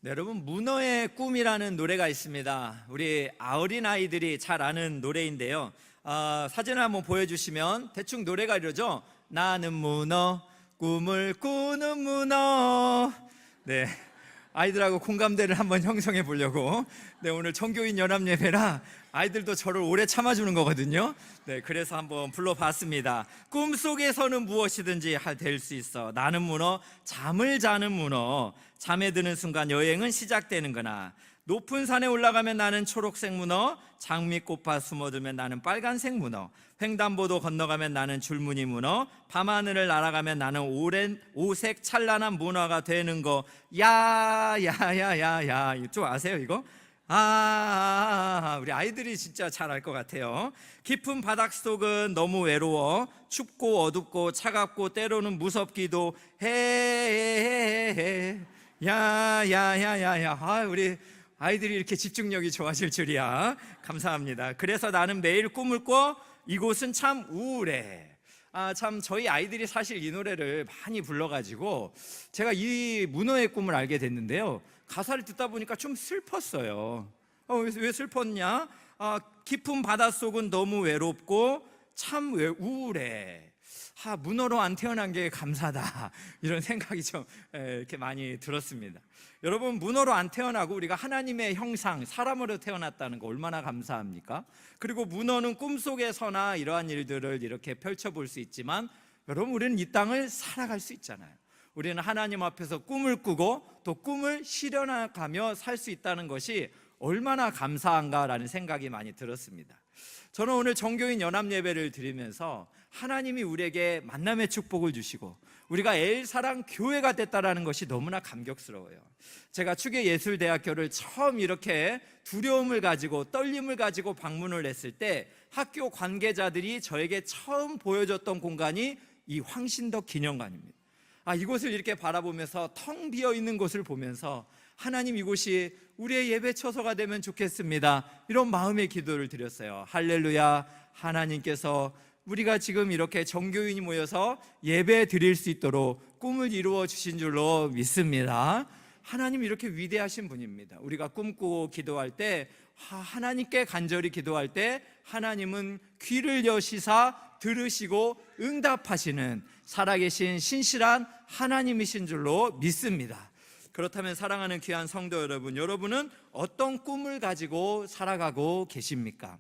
네, 여러분, 문어의 꿈이라는 노래가 있습니다. 우리 어린아이들이 잘 아는 노래인데요. 사진을 한번 보여주시면 대충 노래가 이러죠. 나는 문어, 꿈을 꾸는 문어. 네, 아이들하고 공감대를 한번 형성해 보려고. 네, 오늘 청교인 연합예배라 아이들도 저를 오래 참아주는 거거든요. 네, 그래서 한번 불러봤습니다. 꿈속에서는 무엇이든지 될 수 있어. 나는 문어, 잠을 자는 문어. 잠에 드는 순간 여행은 시작되는구나. 높은 산에 올라가면 나는 초록색 문어, 장미꽃밭 숨어들면 나는 빨간색 문어, 횡단보도 건너가면 나는 줄무늬 문어, 밤하늘을 날아가면 나는 오색 찬란한 문어가 되는 거. 야야야야야, 좀 아세요 이거? 우리 아이들이 진짜 잘 알 것 같아요. 깊은 바닷속은 너무 외로워. 춥고 어둡고 차갑고 때로는 무섭기도 해. 야야야야야. 우리 아이들이 이렇게 집중력이 좋아질 줄이야. 감사합니다. 그래서 나는 매일 꿈을 꿔. 이곳은 참 우울해. 참 저희 아이들이 사실 이 노래를 많이 불러가지고 제가 이 문어의 꿈을 알게 됐는데요. 가사를 듣다 보니까 좀 슬펐어요. 왜 슬펐냐? 깊은 바닷속은 너무 외롭고 참 우울해. 문어로 안 태어난 게 감사다, 이런 생각이 좀 이렇게 많이 들었습니다. 여러분, 문어로 안 태어나고 우리가 하나님의 형상, 사람으로 태어났다는 거 얼마나 감사합니까? 그리고 문어는 꿈속에서나 이러한 일들을 이렇게 펼쳐볼 수 있지만, 여러분, 우리는 이 땅을 살아갈 수 있잖아요. 우리는 하나님 앞에서 꿈을 꾸고 또 꿈을 실현해가며 살 수 있다는 것이 얼마나 감사한가라는 생각이 많이 들었습니다. 저는 오늘 정교인 연합예배를 드리면서 하나님이 우리에게 만남의 축복을 주시고 우리가 엘사랑 교회가 됐다라는 것이 너무나 감격스러워요. 제가 추계예술대학교를 처음 이렇게 두려움을 가지고 떨림을 가지고 방문을 했을 때 학교 관계자들이 저에게 처음 보여줬던 공간이 이 황신덕 기념관입니다. 이곳을 이렇게 바라보면서 텅 비어 있는 곳을 보면서 하나님, 이곳이 우리의 예배 처소가 되면 좋겠습니다, 이런 마음의 기도를 드렸어요. 할렐루야. 하나님께서 우리가 지금 이렇게 정교인이 모여서 예배 드릴 수 있도록 꿈을 이루어 주신 줄로 믿습니다. 하나님 이렇게 위대하신 분입니다. 우리가 꿈꾸고 기도할 때, 하나님께 간절히 기도할 때 하나님은 귀를 여시사 들으시고 응답하시는 살아계신 신실한 하나님이신 줄로 믿습니다. 그렇다면 사랑하는 귀한 성도 여러분, 여러분은 어떤 꿈을 가지고 살아가고 계십니까?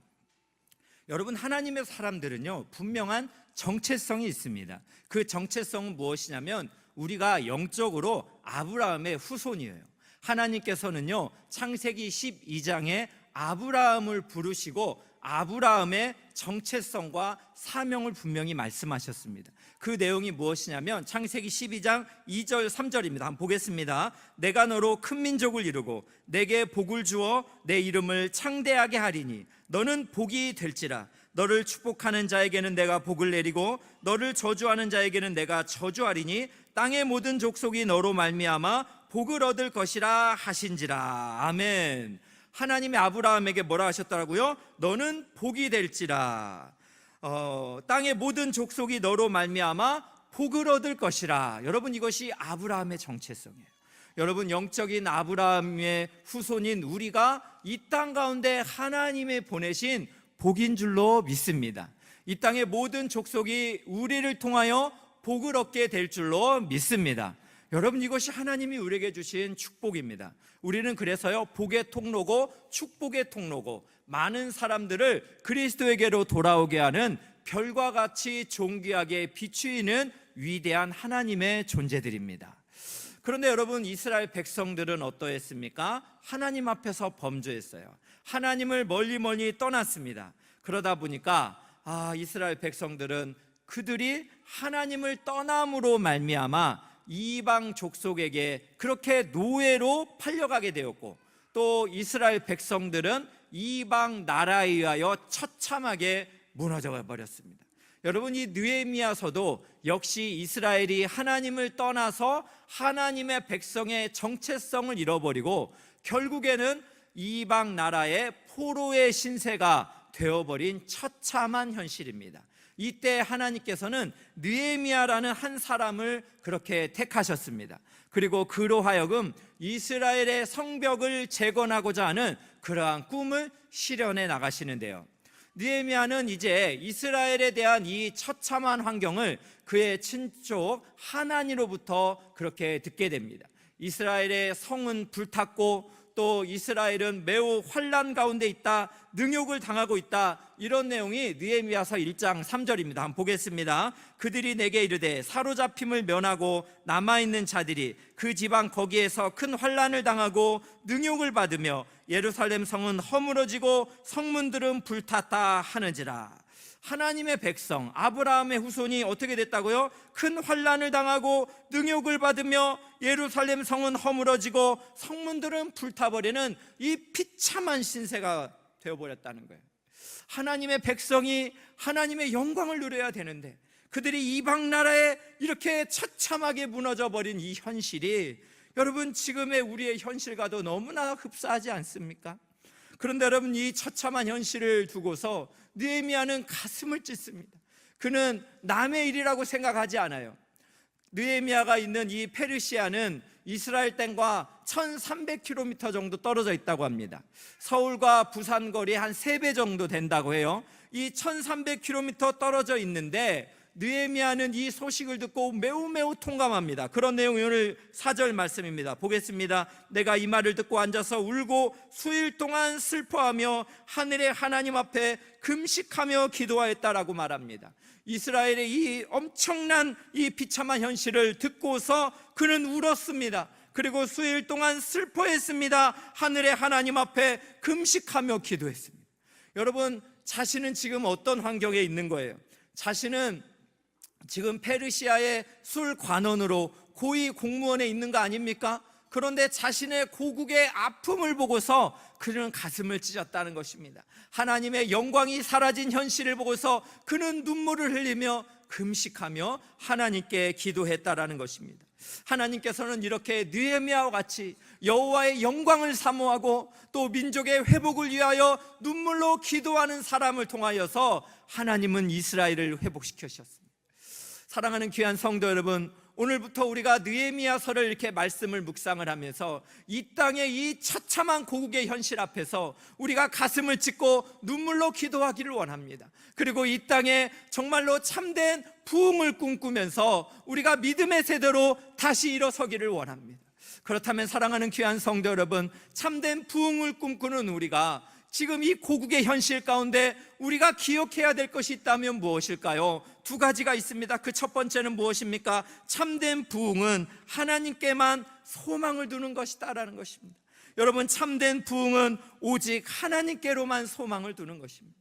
여러분, 하나님의 사람들은요, 분명한 정체성이 있습니다. 그 정체성은 무엇이냐면 우리가 영적으로 아브라함의 후손이에요. 하나님께서는요, 창세기 12장에 아브라함을 부르시고 아브라함의 정체성과 사명을 분명히 말씀하셨습니다. 그 내용이 무엇이냐면 창세기 12장 2절 3절입니다. 한번 보겠습니다. 내가 너로 큰 민족을 이루고 내게 복을 주어 내 이름을 창대하게 하리니 너는 복이 될지라. 너를 축복하는 자에게는 내가 복을 내리고 너를 저주하는 자에게는 내가 저주하리니 땅의 모든 족속이 너로 말미암아 복을 얻을 것이라 하신지라. 아멘. 하나님이 아브라함에게 뭐라 하셨더라고요? 너는 복이 될지라. 땅의 모든 족속이 너로 말미암아 복을 얻을 것이라. 여러분, 이것이 아브라함의 정체성이에요. 여러분, 영적인 아브라함의 후손인 우리가 이 땅 가운데 하나님의 보내신 복인 줄로 믿습니다. 이 땅의 모든 족속이 우리를 통하여 복을 얻게 될 줄로 믿습니다. 여러분, 이것이 하나님이 우리에게 주신 축복입니다. 우리는 그래서요, 복의 통로고 축복의 통로고 많은 사람들을 그리스도에게로 돌아오게 하는 별과 같이 존귀하게 비추이는 위대한 하나님의 존재들입니다. 그런데 여러분, 이스라엘 백성들은 어떠했습니까? 하나님 앞에서 범죄했어요. 하나님을 멀리 떠났습니다. 그러다 보니까 이스라엘 백성들은 그들이 하나님을 떠남으로 말미암아 이방 족속에게 그렇게 노예로 팔려가게 되었고, 또 이스라엘 백성들은 이방 나라에 의하여 처참하게 무너져 버렸습니다. 여러분, 이 느헤미야서도 역시 이스라엘이 하나님을 떠나서 하나님의 백성의 정체성을 잃어버리고 결국에는 이방 나라의 포로의 신세가 되어버린 처참한 현실입니다. 이때 하나님께서는 느헤미야라는 한 사람을 그렇게 택하셨습니다. 그리고 그로 하여금 이스라엘의 성벽을 재건하고자 하는 그러한 꿈을 실현해 나가시는데요. 느헤미야는 이제 이스라엘에 대한 이 처참한 환경을 그의 친족 하나니로부터 그렇게 듣게 됩니다. 이스라엘의 성은 불탔고 또 이스라엘은 매우 환난 가운데 있다, 능욕을 당하고 있다, 이런 내용이 느헤미야서 1장 3절입니다. 한번 보겠습니다. 그들이 내게 이르되 사로잡힘을 면하고 남아있는 자들이 그 지방 거기에서 큰 환난을 당하고 능욕을 받으며 예루살렘 성은 허물어지고 성문들은 불탔다 하는지라. 하나님의 백성 아브라함의 후손이 어떻게 됐다고요? 큰 환난을 당하고 능욕을 받으며 예루살렘 성은 허물어지고 성문들은 불타버리는 이 비참한 신세가 되어버렸다는 거예요. 하나님의 백성이 하나님의 영광을 누려야 되는데 그들이 이방 나라에 이렇게 처참하게 무너져버린 이 현실이 여러분 지금의 우리의 현실과도 너무나 흡사하지 않습니까? 그런데 여러분 이 처참한 현실을 두고서 느헤미야는 가슴을 찢습니다. 그는 남의 일이라고 생각하지 않아요. 느헤미야가 있는 이 페르시아는 이스라엘 땅과 1300km 정도 떨어져 있다고 합니다. 서울과 부산 거리 한 3배 정도 된다고 해요. 이 1300km 떨어져 있는데 느헤미야는 이 소식을 듣고 매우 통감합니다. 그런 내용이 오늘 4절 말씀입니다. 보겠습니다. 내가 이 말을 듣고 앉아서 울고 수일 동안 슬퍼하며 하늘의 하나님 앞에 금식하며 기도하였다라고 말합니다. 이스라엘의 이 엄청난 이 비참한 현실을 듣고서 그는 울었습니다. 그리고 수일 동안 슬퍼했습니다. 하늘의 하나님 앞에 금식하며 기도했습니다. 여러분 자신은 지금 어떤 환경에 있는 거예요? 자신은 지금 페르시아의 술관원으로 고위 공무원에 있는 거 아닙니까? 그런데 자신의 고국의 아픔을 보고서 그는 가슴을 찢었다는 것입니다. 하나님의 영광이 사라진 현실을 보고서 그는 눈물을 흘리며 금식하며 하나님께 기도했다라는 것입니다. 하나님께서는 이렇게 느헤미야와 같이 여호와의 영광을 사모하고 또 민족의 회복을 위하여 눈물로 기도하는 사람을 통하여서 하나님은 이스라엘을 회복시키셨습니다. 사랑하는 귀한 성도 여러분, 오늘부터 우리가 느헤미야서를 이렇게 말씀을 묵상을 하면서 이 땅의 이 처참한 고국의 현실 앞에서 우리가 가슴을 찢고 눈물로 기도하기를 원합니다. 그리고 이 땅에 정말로 참된 부흥을 꿈꾸면서 우리가 믿음의 세대로 다시 일어서기를 원합니다. 그렇다면 사랑하는 귀한 성도 여러분, 참된 부흥을 꿈꾸는 우리가 지금 이 고국의 현실 가운데 우리가 기억해야 될 것이 있다면 무엇일까요? 2가지가 있습니다. 그 첫 번째는 무엇입니까? 참된 부흥은 하나님께만 소망을 두는 것이다라는 것입니다. 여러분 참된 부흥은 오직 하나님께로만 소망을 두는 것입니다.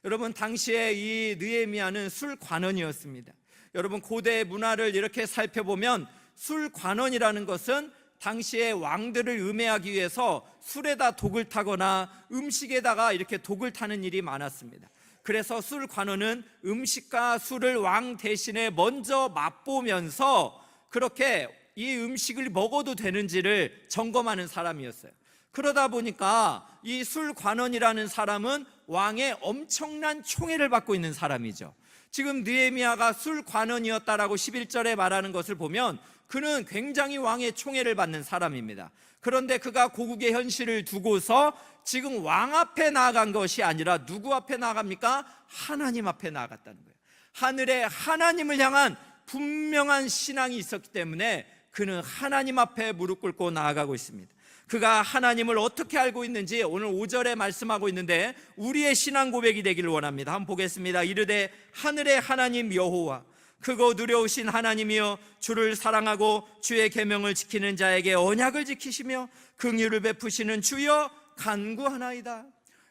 여러분 당시에 이 느헤미야는 술관원이었습니다. 여러분 고대 문화를 이렇게 살펴보면 술관원이라는 것은 당시에 왕들을 음해하기 위해서 술에다 독을 타거나 음식에다가 이렇게 독을 타는 일이 많았습니다. 그래서 술관원은 음식과 술을 왕 대신에 먼저 맛보면서 그렇게 이 음식을 먹어도 되는지를 점검하는 사람이었어요. 그러다 보니까 이 술관원이라는 사람은 왕의 엄청난 총애를 받고 있는 사람이죠. 지금 느헤미야가 술관원이었다라고 11절에 말하는 것을 보면 그는 굉장히 왕의 총애를 받는 사람입니다. 그런데 그가 고국의 현실을 두고서 지금 왕 앞에 나아간 것이 아니라 누구 앞에 나아갑니까? 하나님 앞에 나아갔다는 거예요. 하늘의 하나님을 향한 분명한 신앙이 있었기 때문에 그는 하나님 앞에 무릎 꿇고 나아가고 있습니다. 그가 하나님을 어떻게 알고 있는지 오늘 5절에 말씀하고 있는데 우리의 신앙 고백이 되기를 원합니다. 한번 보겠습니다. 이르되 하늘의 하나님 여호와 크고 두려우신 하나님이여 주를 사랑하고 주의 계명을 지키는 자에게 언약을 지키시며 긍휼을 베푸시는 주여 간구하나이다.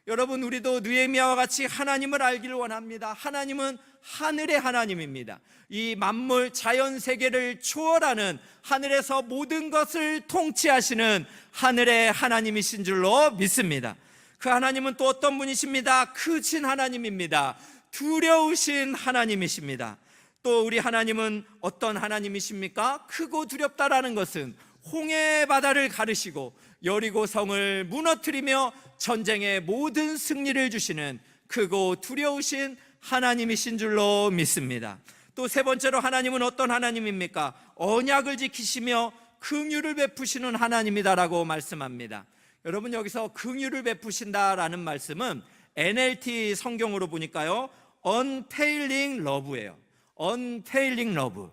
여러분 우리도 느헤미야와 같이 하나님을 알기를 원합니다. 하나님은 하늘의 하나님입니다. 이 만물 자연 세계를 초월하는 하늘에서 모든 것을 통치하시는 하늘의 하나님이신 줄로 믿습니다. 그 하나님은 또 어떤 분이십니다. 크신 하나님입니다. 두려우신 하나님이십니다. 또 우리 하나님은 어떤 하나님이십니까? 크고 두렵다라는 것은 홍해 바다를 가르시고 여리고 성을 무너뜨리며 전쟁의 모든 승리를 주시는 크고 두려우신 하나님이신 줄로 믿습니다. 또 세 번째로 하나님은 어떤 하나님입니까? 언약을 지키시며 긍휼을 베푸시는 하나님이다라고 말씀합니다. 여러분, 여기서 긍휼을 베푸신다라는 말씀은 NLT 성경으로 보니까요, unfailing love예요. unfailing love.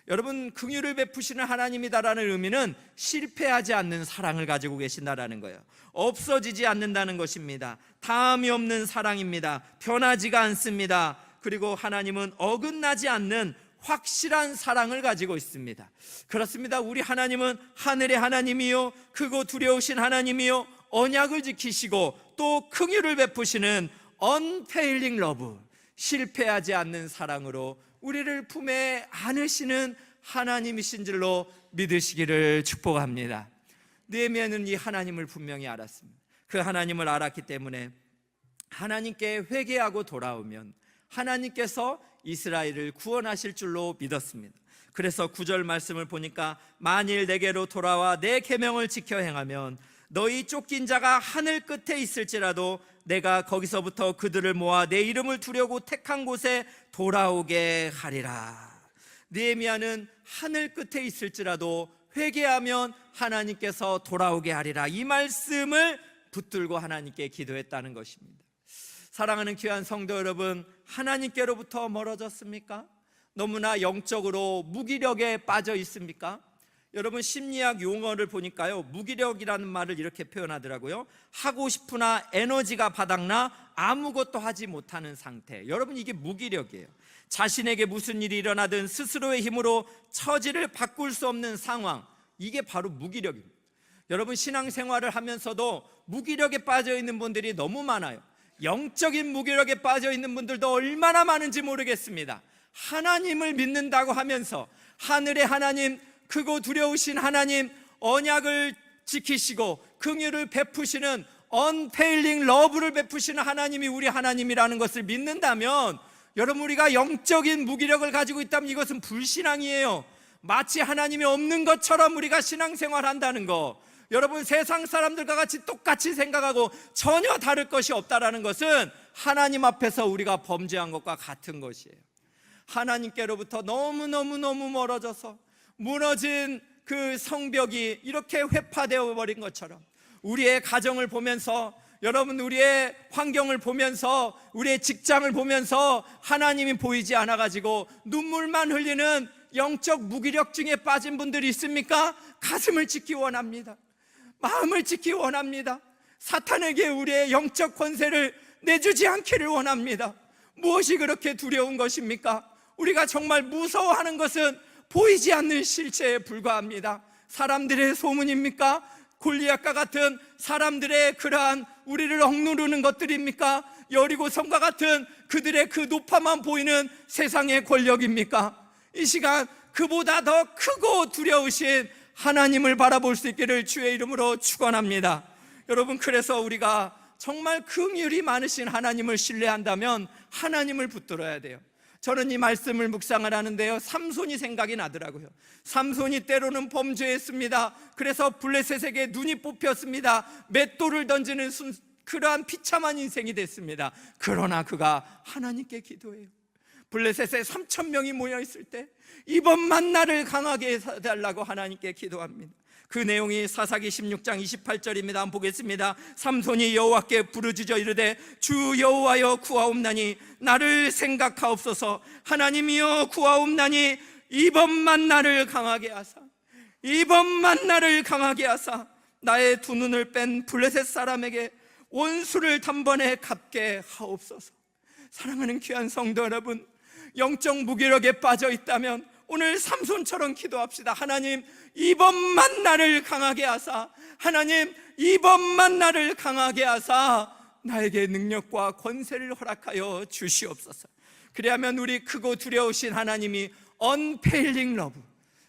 여러분, 긍휼을 베푸시는 하나님이다라는 의미는 실패하지 않는 사랑을 가지고 계신다라는 거예요. 없어지지 않는다는 것입니다. 다함이 없는 사랑입니다. 변하지가 않습니다. 그리고 하나님은 어긋나지 않는 확실한 사랑을 가지고 있습니다. 그렇습니다. 우리 하나님은 하늘의 하나님이요, 크고 두려우신 하나님이요, 언약을 지키시고 또 긍휼을 베푸시는 unfailing love, 실패하지 않는 사랑으로 우리를 품에 안으시는 하나님이신 줄로 믿으시기를 축복합니다. 느헤미야는 이 하나님을 분명히 알았습니다. 그 하나님을 알았기 때문에 하나님께 회개하고 돌아오면 하나님께서 이스라엘을 구원하실 줄로 믿었습니다. 그래서 9절 말씀을 보니까 만일 내게로 돌아와 내 계명을 지켜 행하면 너희 쫓긴 자가 하늘 끝에 있을지라도 내가 거기서부터 그들을 모아 내 이름을 두려고 택한 곳에 돌아오게 하리라. 느헤미야는 하늘 끝에 있을지라도 회개하면 하나님께서 돌아오게 하리라, 이 말씀을 붙들고 하나님께 기도했다는 것입니다. 사랑하는 귀한 성도 여러분, 하나님께로부터 멀어졌습니까? 너무나 영적으로 무기력에 빠져 있습니까? 여러분, 심리학 용어를 보니까요, 무기력이라는 말을 이렇게 표현하더라고요. 하고 싶으나 에너지가 바닥나 아무것도 하지 못하는 상태. 여러분, 이게 무기력이에요. 자신에게 무슨 일이 일어나든 스스로의 힘으로 처지를 바꿀 수 없는 상황, 이게 바로 무기력입니다. 여러분, 신앙생활을 하면서도 무기력에 빠져 있는 분들이 너무 많아요. 영적인 무기력에 빠져 있는 분들도 얼마나 많은지 모르겠습니다. 하나님을 믿는다고 하면서 하늘의 하나님, 크고 두려우신 하나님, 언약을 지키시고 긍휼을 베푸시는 unfailing love를 베푸시는 하나님이 우리 하나님이라는 것을 믿는다면, 여러분, 우리가 영적인 무기력을 가지고 있다면 이것은 불신앙이에요. 마치 하나님이 없는 것처럼 우리가 신앙생활 한다는 거, 여러분, 세상 사람들과 같이 똑같이 생각하고 전혀 다를 것이 없다라는 것은 하나님 앞에서 우리가 범죄한 것과 같은 것이에요. 하나님께로부터 너무너무 멀어져서 무너진 그 성벽이 이렇게 회파되어 버린 것처럼 우리의 가정을 보면서, 여러분, 우리의 환경을 보면서, 우리의 직장을 보면서 하나님이 보이지 않아가지고 눈물만 흘리는 영적 무기력증에 빠진 분들이 있습니까? 가슴을 찢기 원합니다. 마음을 찢기 원합니다. 사탄에게 우리의 영적 권세를 내주지 않기를 원합니다. 무엇이 그렇게 두려운 것입니까? 우리가 정말 무서워하는 것은 보이지 않는 실체에 불과합니다. 사람들의 소문입니까? 골리앗과 같은 사람들의 그러한 우리를 억누르는 것들입니까? 여리고성과 같은 그들의 그 높아만 보이는 세상의 권력입니까? 이 시간 그보다 더 크고 두려우신 하나님을 바라볼 수 있기를 주의 이름으로 축원합니다. 여러분, 그래서 우리가 정말 긍휼이 많으신 하나님을 신뢰한다면 하나님을 붙들어야 돼요. 저는 이 말씀을 묵상을 하는데요, 삼손이 생각이 나더라고요. 삼손이 때로는 범죄했습니다. 그래서 블레셋에게 눈이 뽑혔습니다. 맷돌을 던지는 그러한 비참한 인생이 됐습니다. 그러나 그가 하나님께 기도해요. 블레셋에 3,000명이 모여있을 때 이번만 나를 강하게 해달라고 하나님께 기도합니다. 그 내용이 사사기 16장 28절입니다. 한번 보겠습니다. 삼손이 여호와께 부르짖어 이르되 주 여호와여 구하옵나니 나를 생각하옵소서. 하나님이여 구하옵나니 이번만 나를 강하게 하사, 이번만 나를 강하게 하사 나의 두 눈을 뺀 블레셋 사람에게 원수를 단번에 갚게 하옵소서. 사랑하는 귀한 성도 여러분, 영적 무기력에 빠져 있다면 오늘 삼손처럼 기도합시다. 하나님, 이번만 나를 강하게 하사, 하나님, 이번만 나를 강하게 하사 나에게 능력과 권세를 허락하여 주시옵소서. 그리하면 우리 크고 두려우신 하나님이 unfailing love,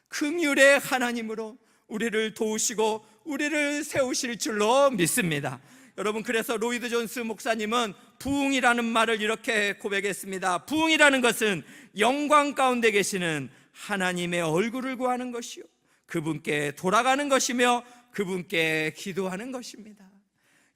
긍휼의 하나님으로 우리를 도우시고 우리를 세우실 줄로 믿습니다. 여러분, 그래서 로이드 존스 목사님은 부흥이라는 말을 이렇게 고백했습니다. 부흥이라는 것은 영광 가운데 계시는 하나님의 얼굴을 구하는 것이요, 그분께 돌아가는 것이며 그분께 기도하는 것입니다.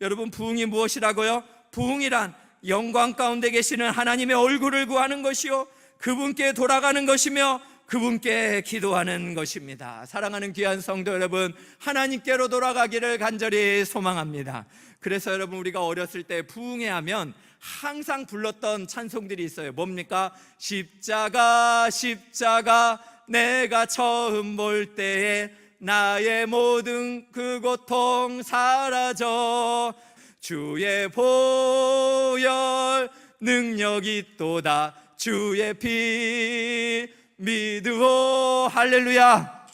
여러분, 부흥이 무엇이라고요? 부흥이란 영광 가운데 계시는 하나님의 얼굴을 구하는 것이요 그분께 돌아가는 것이며 그분께 기도하는 것입니다. 사랑하는 귀한 성도 여러분, 하나님께로 돌아가기를 간절히 소망합니다. 그래서 여러분, 우리가 어렸을 때 부흥회 하면 항상 불렀던 찬송들이 있어요. 뭡니까? 십자가 십자가 내가 처음 볼 때에 나의 모든 그 고통 사라져 주의 보혈 능력이 있도다 주의 피 믿으오. 할렐루야.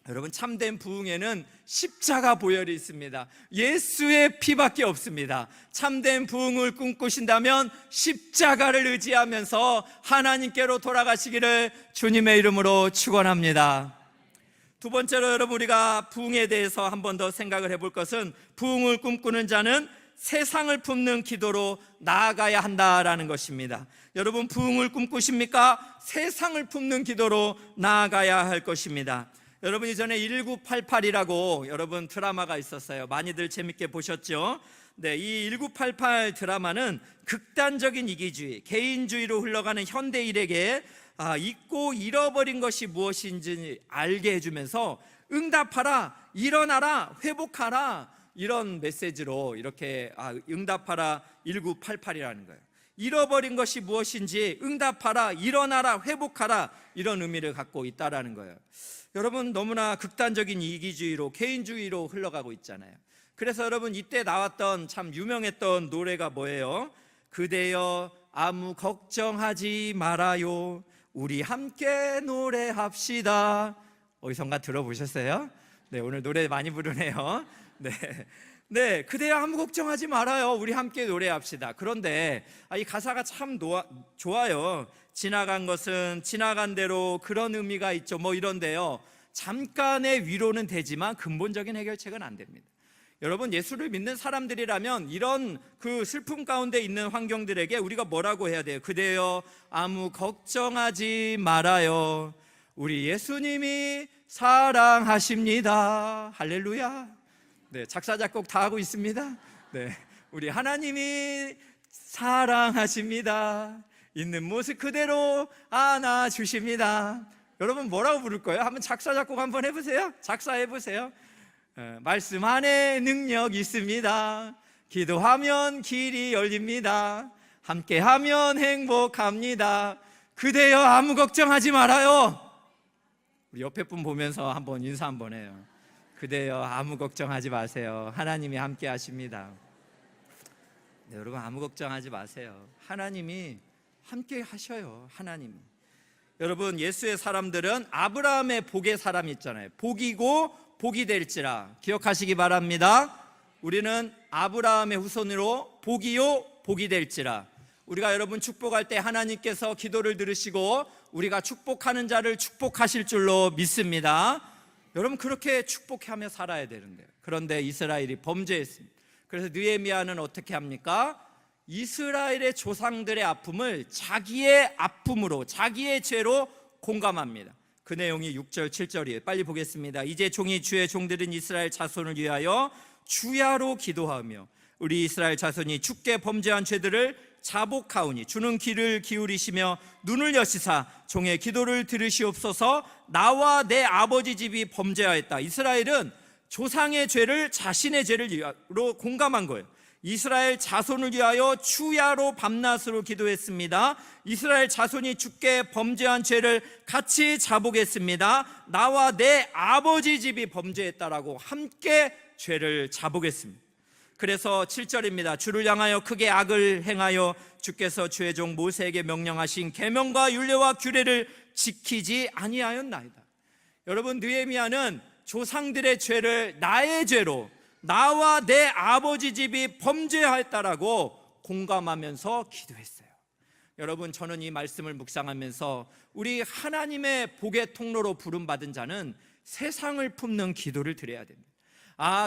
여러분, 참된 부흥에는 십자가 보혈이 있습니다. 예수의 피밖에 없습니다. 참된 부흥을 꿈꾸신다면 십자가를 의지하면서 하나님께로 돌아가시기를 주님의 이름으로 축원합니다. 두 번째로 여러분, 우리가 부흥에 대해서 한 번 더 생각을 해볼 것은 부흥을 꿈꾸는 자는 세상을 품는 기도로 나아가야 한다라는 것입니다. 여러분, 부흥을 꿈꾸십니까? 세상을 품는 기도로 나아가야 할 것입니다. 여러분, 이전에 1988이라고 여러분 드라마가 있었어요. 많이들 재밌게 보셨죠? 네, 이 1988 드라마는 극단적인 이기주의, 개인주의로 흘러가는 현대 일에게 잊고 잃어버린 것이 무엇인지 알게 해주면서 응답하라, 일어나라, 회복하라, 이런 메시지로 이렇게 응답하라 1988이라는 거예요. 잃어버린 것이 무엇인지 응답하라, 일어나라, 회복하라, 이런 의미를 갖고 있다라는 거예요. 여러분, 너무나 극단적인 이기주의로, 개인주의로 흘러가고 있잖아요. 그래서 여러분, 이때 나왔던 참 유명했던 노래가 뭐예요? 그대여 아무 걱정하지 말아요, 우리 함께 노래합시다. 어디선가 들어보셨어요? 네, 오늘 노래 많이 부르네요. 네, 그대여 아무 걱정하지 말아요, 우리 함께 노래합시다. 그런데 이 가사가 참 좋아요. 지나간 것은 지나간 대로 그런 의미가 있죠, 뭐 이런데요, 잠깐의 위로는 되지만 근본적인 해결책은 안 됩니다. 여러분, 예수를 믿는 사람들이라면 이런 그 슬픔 가운데 있는 환경들에게 우리가 뭐라고 해야 돼요? 그대여 아무 걱정하지 말아요, 우리 예수님이 사랑하십니다. 할렐루야. 네, 작사 작곡 다 하고 있습니다. 네, 우리 하나님이 사랑하십니다. 있는 모습 그대로 안아주십니다. 여러분, 뭐라고 부를 거예요? 한번 작사 작곡 한번 해보세요. 작사해보세요. 말씀 안에 능력 있습니다. 기도하면 길이 열립니다. 함께하면 행복합니다. 그대여 아무 걱정하지 말아요. 우리 옆에 분 보면서 한번 인사 한번 해요. 그대여 아무 걱정하지 마세요, 하나님이 함께 하십니다. 네, 여러분, 아무 걱정하지 마세요. 하나님이 함께 하셔요. 하나님이. 여러분, 예수의 사람들은 아브라함의 복의 사람이 있잖아요. 복이고 복이 될지라 기억하시기 바랍니다. 우리는 아브라함의 후손으로 복이요 복이 될지라. 우리가 여러분 축복할 때 하나님께서 기도를 들으시고 우리가 축복하는 자를 축복하실 줄로 믿습니다. 여러분, 그렇게 축복하며 살아야 되는데요. 그런데 이스라엘이 범죄했습니다. 그래서 느헤미야는 어떻게 합니까? 이스라엘의 조상들의 아픔을 자기의 아픔으로, 자기의 죄로 공감합니다. 그 내용이 6절 7절이에요 빨리 보겠습니다. 이제 종이 주의 종들은 이스라엘 자손을 위하여 주야로 기도하며 우리 이스라엘 자손이 주께 범죄한 죄들을 자복하오니 주는 귀를 기울이시며 눈을 여시사 종의 기도를 들으시옵소서. 나와 내 아버지 집이 범죄하였다. 이스라엘은 조상의 죄를 자신의 죄로 공감한 거예요. 이스라엘 자손을 위하여 주야로 밤낮으로 기도했습니다. 이스라엘 자손이 주께 범죄한 죄를 같이 자복했습니다. 나와 내 아버지 집이 범죄했다라고 함께 죄를 자복했습니다. 그래서 7절입니다. 주를 향하여 크게 악을 행하여 주께서 주의 종 모세에게 명령하신 계명과 율례와 규례를 지키지 아니하였나이다. 여러분, 느헤미야는 조상들의 죄를 나의 죄로, 나와 내 아버지 집이 범죄하였다라고 공감하면서 기도했어요. 여러분, 저는 이 말씀을 묵상하면서 우리 하나님의 복의 통로로 부름받은 자는 세상을 품는 기도를 드려야 됩니다.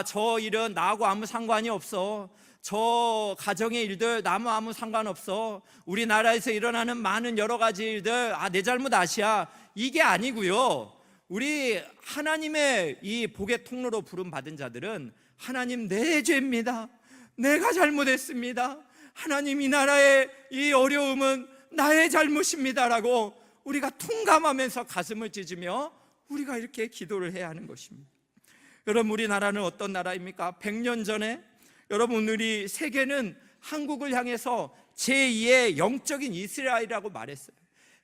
저 일은 나하고 아무 상관이 없어. 저 가정의 일들 나하고 아무 상관없어. 우리나라에서 일어나는 많은 여러 가지 일들 내 잘못 아시야. 이게 아니고요. 우리 하나님의 이 복의 통로로 부름받은 자들은 하나님, 내 죄입니다. 내가 잘못했습니다. 하나님, 이 나라의 이 어려움은 나의 잘못입니다라고 우리가 통감하면서 가슴을 찢으며 우리가 이렇게 기도를 해야 하는 것입니다. 여러분, 우리나라는 어떤 나라입니까? 100년 전에 여러분, 우리 세계는 한국을 향해서 제2의 영적인 이스라엘이라고 말했어요.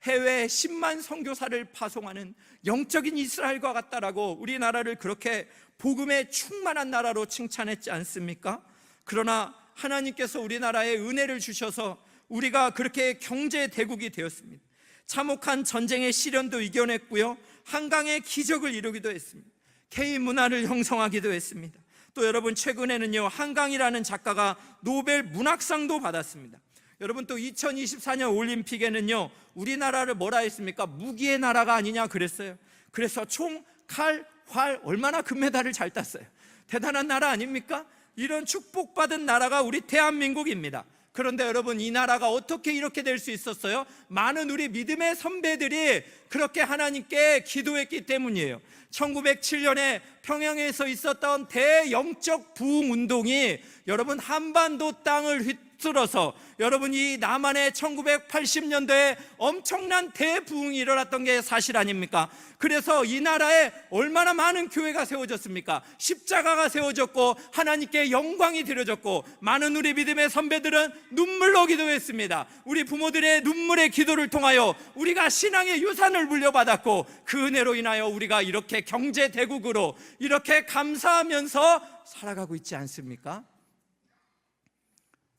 해외에 10만 선교사를 파송하는 영적인 이스라엘과 같다라고 우리나라를 그렇게 복음에 충만한 나라로 칭찬했지 않습니까? 그러나 하나님께서 우리나라에 은혜를 주셔서 우리가 그렇게 경제 대국이 되었습니다. 참혹한 전쟁의 시련도 이겨냈고요, 한강의 기적을 이루기도 했습니다. K 문화를 형성하기도 했습니다. 또 여러분, 최근에는요, 한강이라는 작가가 노벨 문학상도 받았습니다. 여러분, 또 2024년 올림픽에는요, 우리나라를 뭐라 했습니까? 무기의 나라가 아니냐 그랬어요. 그래서 총, 칼, 활 얼마나 금메달을 잘 땄어요. 대단한 나라 아닙니까? 이런 축복받은 나라가 우리 대한민국입니다. 그런데 여러분, 이 나라가 어떻게 이렇게 될 수 있었어요? 많은 우리 믿음의 선배들이 그렇게 하나님께 기도했기 때문이에요. 1907년에 평양에서 있었던 대영적 부흥운동이 여러분, 한반도 땅을 휩쓸어서 여러분, 이 남한의 1980년대에 엄청난 대부흥이 일어났던 게 사실 아닙니까? 그래서 이 나라에 얼마나 많은 교회가 세워졌습니까? 십자가가 세워졌고 하나님께 영광이 드려졌고, 많은 우리 믿음의 선배들은 눈물로 기도했습니다. 우리 부모들의 눈물의 기도를 통하여 우리가 신앙의 유산을 물려받았고, 그 은혜로 인하여 우리가 이렇게 경제 대국으로 이렇게 감사하면서 살아가고 있지 않습니까?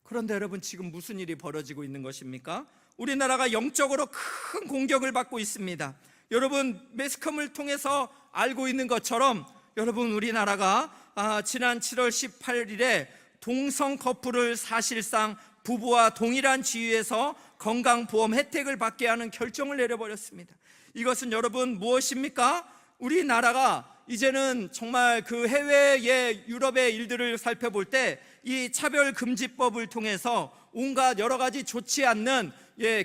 그런데 여러분, 지금 무슨 일이 벌어지고 있는 것입니까? 우리나라가 영적으로 큰 공격을 받고 있습니다. 여러분, 매스컴을 통해서 알고 있는 것처럼 여러분, 우리나라가 지난 7월 18일에 동성 커플을 사실상 부부와 동일한 지위에서 건강보험 혜택을 받게 하는 결정을 내려버렸습니다. 이것은 여러분 무엇입니까? 우리나라가 이제는 정말 그 해외의 유럽의 일들을 살펴볼 때 이 차별금지법을 통해서 온갖 여러 가지 좋지 않는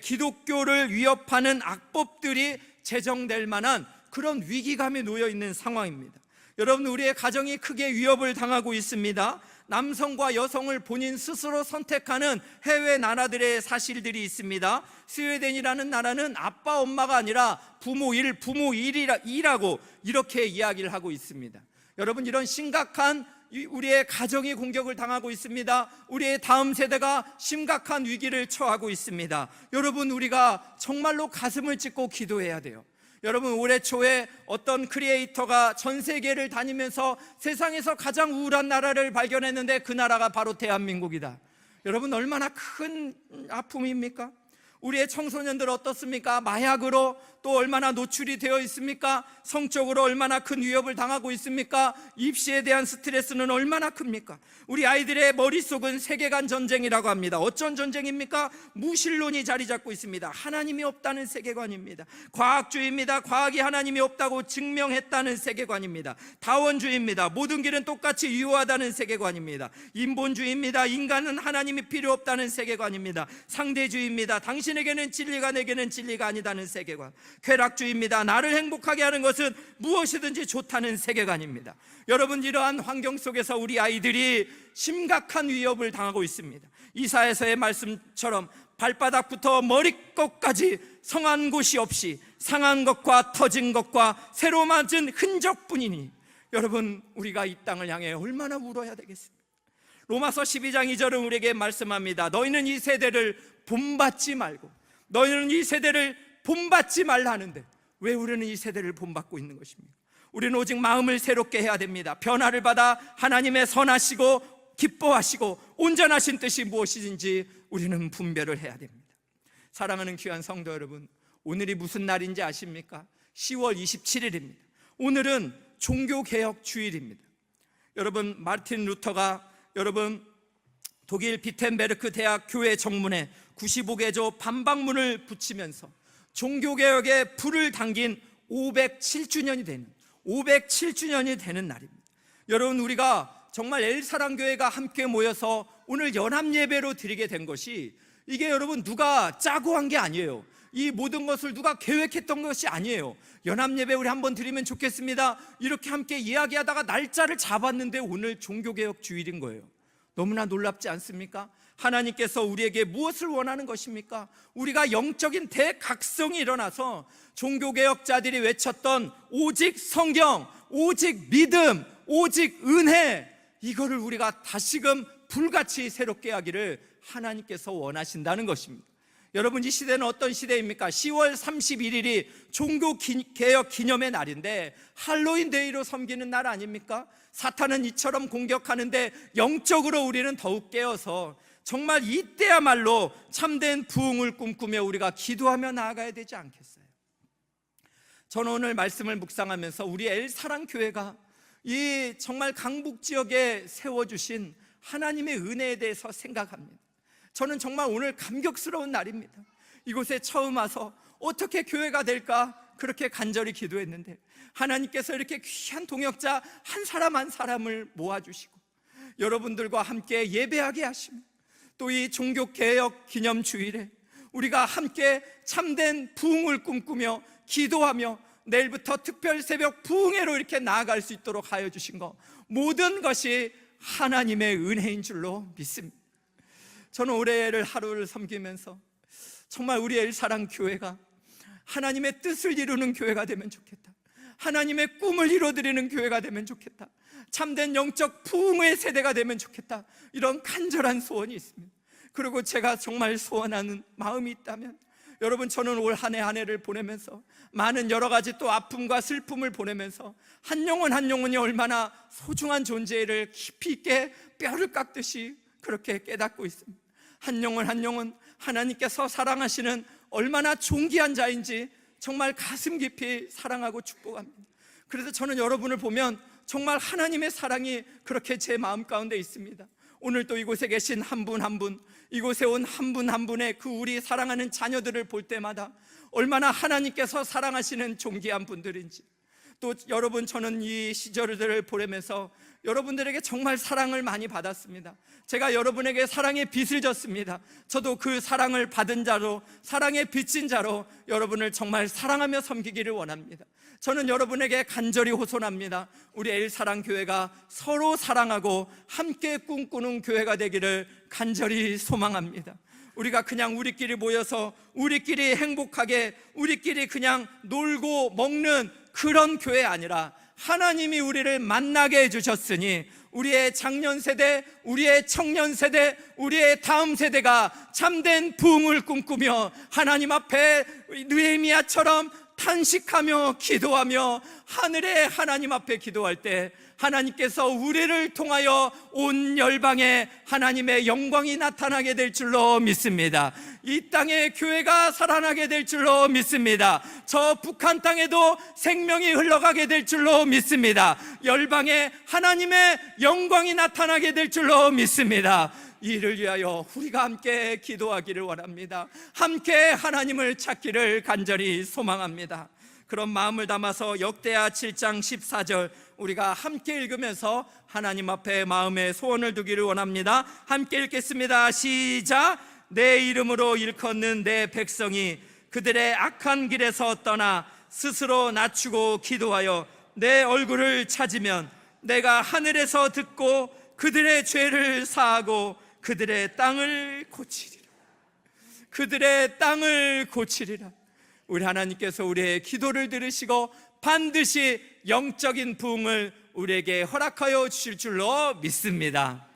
기독교를 위협하는 악법들이 제정될 만한 그런 위기감에 놓여 있는 상황입니다. 여러분, 우리의 가정이 크게 위협을 당하고 있습니다. 남성과 여성을 본인 스스로 선택하는 해외 나라들의 사실들이 있습니다. 스웨덴이라는 나라는 아빠 엄마가 아니라 부모 1, 부모 2라고 이렇게 이야기를 하고 있습니다. 여러분, 이런 심각한 우리의 가정이 공격을 당하고 있습니다. 우리의 다음 세대가 심각한 위기를 처하고 있습니다. 여러분, 우리가 정말로 가슴을 찢고 기도해야 돼요. 여러분, 올해 초에 어떤 크리에이터가 전 세계를 다니면서 세상에서 가장 우울한 나라를 발견했는데 그 나라가 바로 대한민국이다. 여러분, 얼마나 큰 아픔입니까? 우리의 청소년들 어떻습니까? 마약으로 또 얼마나 노출이 되어 있습니까? 성적으로 얼마나 큰 위협을 당하고 있습니까? 입시에 대한 스트레스는 얼마나 큽니까? 우리 아이들의 머릿속은 세계관 전쟁이라고 합니다. 어쩐 전쟁입니까? 무신론이 자리 잡고 있습니다. 하나님이 없다는 세계관입니다. 과학주의입니다. 과학이 하나님이 없다고 증명했다는 세계관입니다. 다원주의입니다. 모든 길은 똑같이 유효하다는 세계관입니다. 인본주의입니다. 인간은 하나님이 필요 없다는 세계관입니다. 상대주의입니다. 당신에게는 진리가, 내게는 진리가 아니다는 세계관. 쾌락주의입니다. 나를 행복하게 하는 것은 무엇이든지 좋다는 세계관입니다. 여러분, 이러한 환경 속에서 우리 아이들이 심각한 위협을 당하고 있습니다. 이사야서의 말씀처럼 발바닥부터 머리끝까지 성한 곳이 없이 상한 것과 터진 것과 새로 맞은 흔적뿐이니, 여러분, 우리가 이 땅을 향해 얼마나 울어야 되겠습니까? 로마서 12장 2절은 우리에게 말씀합니다. 너희는 이 세대를 본받지 말고, 너희는 이 세대를 본받지 말라 하는데 왜 우리는 이 세대를 본받고 있는 것입니까? 우리는 오직 마음을 새롭게 해야 됩니다. 변화를 받아 하나님의 선하시고 기뻐하시고 온전하신 뜻이 무엇이든지 우리는 분별을 해야 됩니다. 사랑하는 귀한 성도 여러분, 오늘이 무슨 날인지 아십니까? 10월 27일입니다. 오늘은 종교개혁 주일입니다. 여러분, 마르틴 루터가 여러분 독일 비텐베르크 대학 교회 정문에 95개조 반박문을 붙이면서 종교개혁에 불을 당긴 507주년이 되는 날입니다. 여러분, 우리가 정말 엘사랑교회가 함께 모여서 오늘 연합예배로 드리게 된 것이, 이게 여러분 누가 짜고 한 게 아니에요. 이 모든 것을 누가 계획했던 것이 아니에요. 연합예배 우리 한번 드리면 좋겠습니다, 이렇게 함께 이야기하다가 날짜를 잡았는데 오늘 종교개혁 주일인 거예요. 너무나 놀랍지 않습니까? 하나님께서 우리에게 무엇을 원하는 것입니까? 우리가 영적인 대각성이 일어나서 종교개혁자들이 외쳤던 오직 성경, 오직 믿음, 오직 은혜, 이거를 우리가 다시금 불같이 새롭게 하기를 하나님께서 원하신다는 것입니다. 여러분, 이 시대는 어떤 시대입니까? 10월 31일이 종교개혁 기념의 날인데 할로윈 데이로 섬기는 날 아닙니까? 사탄은 이처럼 공격하는데 영적으로 우리는 더욱 깨어서 정말 이때야말로 참된 부흥을 꿈꾸며 우리가 기도하며 나아가야 되지 않겠어요? 저는 오늘 말씀을 묵상하면서 우리 엘사랑교회가 이 정말 강북 지역에 세워주신 하나님의 은혜에 대해서 생각합니다. 저는 정말 오늘 감격스러운 날입니다. 이곳에 처음 와서 어떻게 교회가 될까 그렇게 간절히 기도했는데 하나님께서 이렇게 귀한 동역자 한 사람 한 사람을 모아주시고 여러분들과 함께 예배하게 하시며 또 이 종교개혁 기념주일에 우리가 함께 참된 부흥을 꿈꾸며 기도하며 내일부터 특별 새벽 부흥회로 이렇게 나아갈 수 있도록 하여 주신 것, 모든 것이 하나님의 은혜인 줄로 믿습니다. 저는 올해를 하루를 섬기면서 정말 우리 엘사랑교회가 하나님의 뜻을 이루는 교회가 되면 좋겠다, 하나님의 꿈을 이루어드리는 교회가 되면 좋겠다, 참된 영적 부흥의 세대가 되면 좋겠다, 이런 간절한 소원이 있습니다. 그리고 제가 정말 소원하는 마음이 있다면, 여러분, 저는 올 한 해 한 해를 보내면서 많은 여러 가지 또 아픔과 슬픔을 보내면서 한 영혼 한 영혼이 얼마나 소중한 존재를 깊이 있게 뼈를 깎듯이 그렇게 깨닫고 있습니다. 한 영혼 한 영혼 하나님께서 사랑하시는 얼마나 존귀한 자인지 정말 가슴 깊이 사랑하고 축복합니다. 그래서 저는 여러분을 보면 정말 하나님의 사랑이 그렇게 제 마음 가운데 있습니다. 오늘 또 이곳에 계신 한 분 한 분, 이곳에 온 한 분 한 분의 그 우리 사랑하는 자녀들을 볼 때마다 얼마나 하나님께서 사랑하시는 존귀한 분들인지, 또 여러분, 저는 이 시절들을 보내면서 여러분들에게 정말 사랑을 많이 받았습니다. 제가 여러분에게 사랑의 빚을 졌습니다. 저도 그 사랑을 받은 자로, 사랑의 빚진 자로 여러분을 정말 사랑하며 섬기기를 원합니다. 저는 여러분에게 간절히 호소합니다. 우리 엘사랑교회가 서로 사랑하고 함께 꿈꾸는 교회가 되기를 간절히 소망합니다. 우리가 그냥 우리끼리 모여서 우리끼리 행복하게 우리끼리 그냥 놀고 먹는 그런 교회 아니라 하나님이 우리를 만나게 해주셨으니 우리의 장년 세대, 우리의 청년 세대, 우리의 다음 세대가 참된 부흥을 꿈꾸며 하나님 앞에 느헤미야처럼 탄식하며 기도하며 하늘의 하나님 앞에 기도할 때 하나님께서 우리를 통하여 온 열방에 하나님의 영광이 나타나게 될 줄로 믿습니다. 이 땅에 교회가 살아나게 될 줄로 믿습니다. 저 북한 땅에도 생명이 흘러가게 될 줄로 믿습니다. 열방에 하나님의 영광이 나타나게 될 줄로 믿습니다. 이를 위하여 우리가 함께 기도하기를 원합니다. 함께 하나님을 찾기를 간절히 소망합니다. 그런 마음을 담아서 역대하 7장 14절 우리가 함께 읽으면서 하나님 앞에 마음의 소원을 두기를 원합니다. 함께 읽겠습니다. 시작. 내 이름으로 일컫는 내 백성이 그들의 악한 길에서 떠나 스스로 낮추고 기도하여 내 얼굴을 찾으면 내가 하늘에서 듣고 그들의 죄를 사하고 그들의 땅을 고치리라. 그들의 땅을 고치리라. 우리 하나님께서 우리의 기도를 들으시고 반드시 영적인 부흥을 우리에게 허락하여 주실 줄로 믿습니다.